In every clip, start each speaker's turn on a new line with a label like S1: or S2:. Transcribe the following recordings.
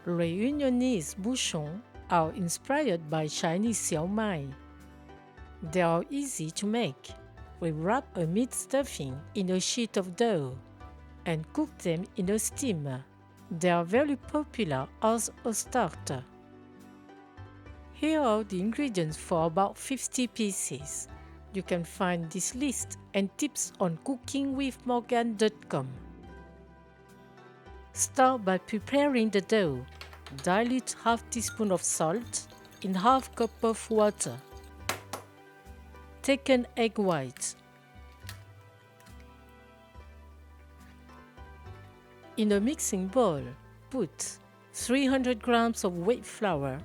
S1: Reunionese Bouchons are inspired by Chinese Siu Mai. They are easy to make. We wrap a meat stuffing in a sheet of dough and cook them in a steamer. They are very popular as a starter. Here are the ingredients for about 50 pieces. You can find this list and tips on cookingwithmorgan.com. Start by preparing the dough. Dilute half teaspoon of salt in half cup of water. Take an egg white. In a mixing bowl, put 300 grams of wheat flour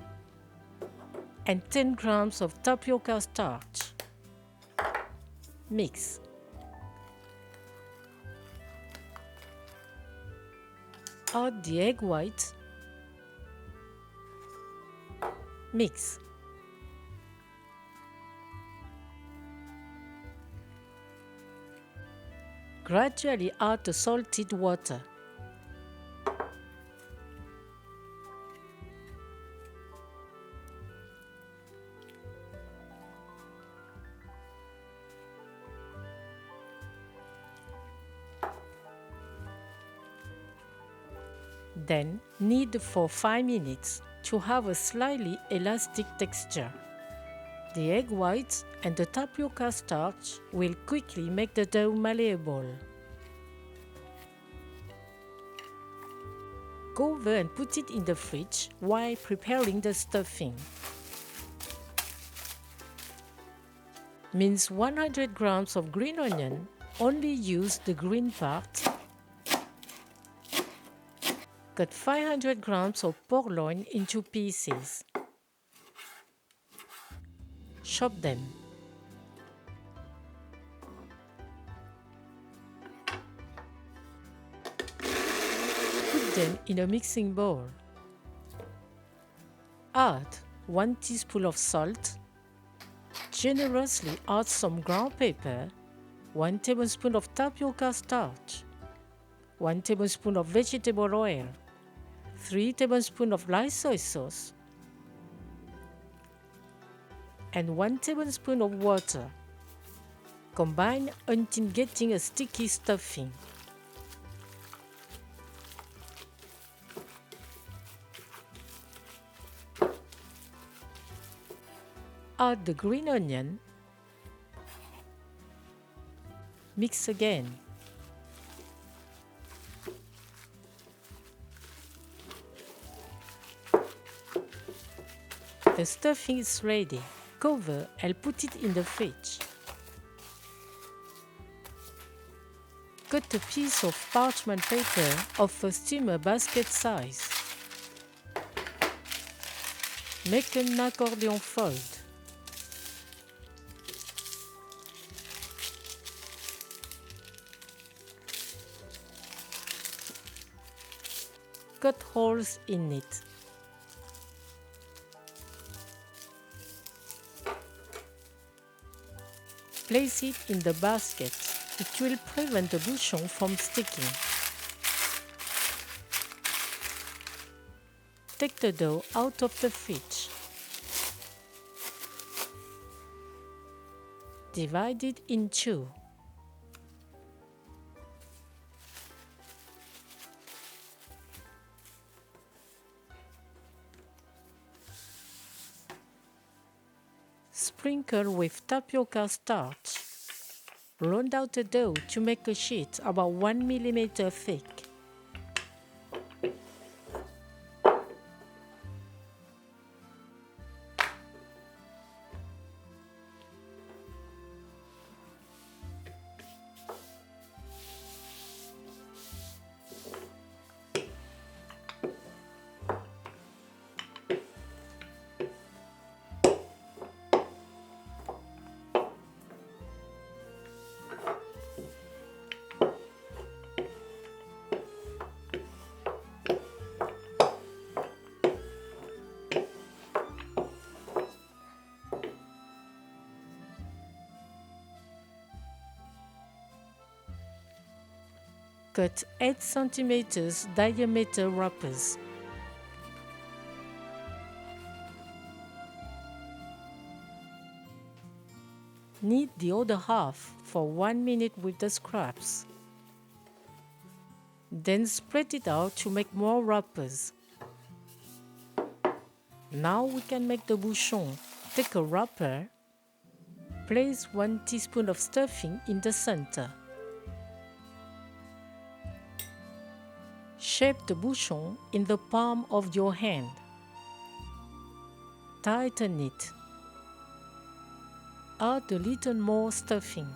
S1: and 10 grams of tapioca starch. Mix. Add the egg white. Mix. Gradually add the salted water. Then knead for 5 minutes to have a slightly elastic texture. The egg whites and the tapioca starch will quickly make the dough malleable. Cover and put it in the fridge while preparing the stuffing. Mince 100 grams of green onion, only use the green part. Cut 500 grams of pork loin into pieces. Chop them. Put them in a mixing bowl. Add 1 teaspoon of salt. Generously add some ground pepper, 1 tablespoon of tapioca starch, 1 tablespoon of vegetable oil, 3 tablespoons of light soy sauce, and 1 tablespoon of water. Combine until getting a sticky stuffing. Add the green onion. Mix again. The stuffing is ready. Cover and put it in the fridge. Cut a piece of parchment paper of a steamer basket size. Make an accordion fold. Cut holes in it. Place it in the basket. It will prevent the bouchon from sticking. Take the dough out of the fridge. Divide it in two. Sprinkle with tapioca starch. Round out the dough to make a sheet about 1 millimeter thick. Cut 8 cm diameter wrappers. Knead the other half for 1 minute with the scraps. Then spread it out to make more wrappers. Now we can make the bouchon. Take a wrapper. Place 1 teaspoon of stuffing in the center. Shape the bouchon in the palm of your hand. Tighten it. Add a little more stuffing.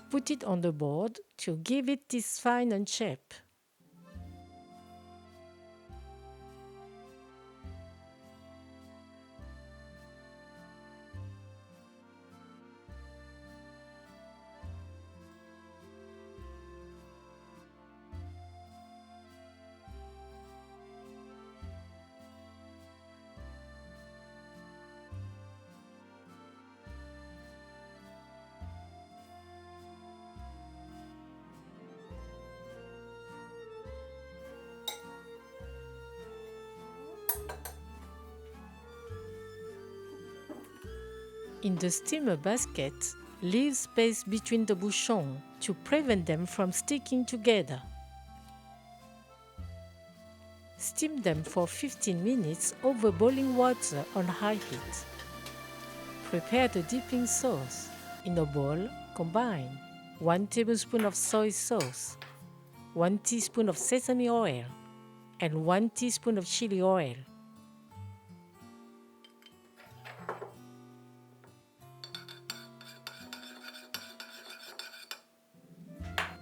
S1: Put it on the board to give it this final shape. In the steamer basket, leave space between the bouchons to prevent them from sticking together. Steam them for 15 minutes over boiling water on high heat. Prepare the dipping sauce. In a bowl, combine 1 tablespoon of soy sauce, 1 teaspoon of sesame oil, and 1 teaspoon of chili oil.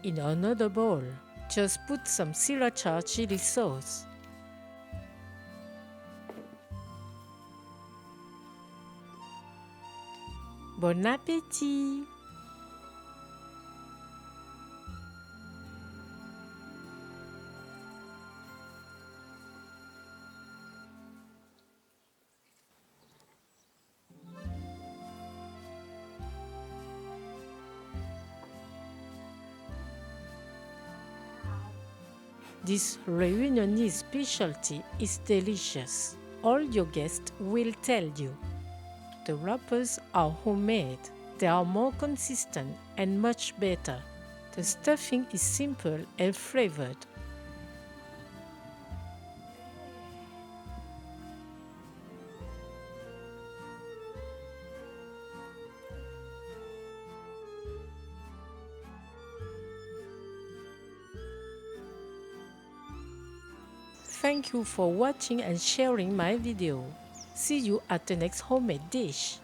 S1: In another bowl, just put some Sriracha chili sauce. Bon appétit! This Reunionese specialty is delicious. All your guests will tell you. The wrappers are homemade. They are more consistent and much better. The stuffing is simple and flavored. Thank you for watching and sharing my video. See you at the next homemade dish.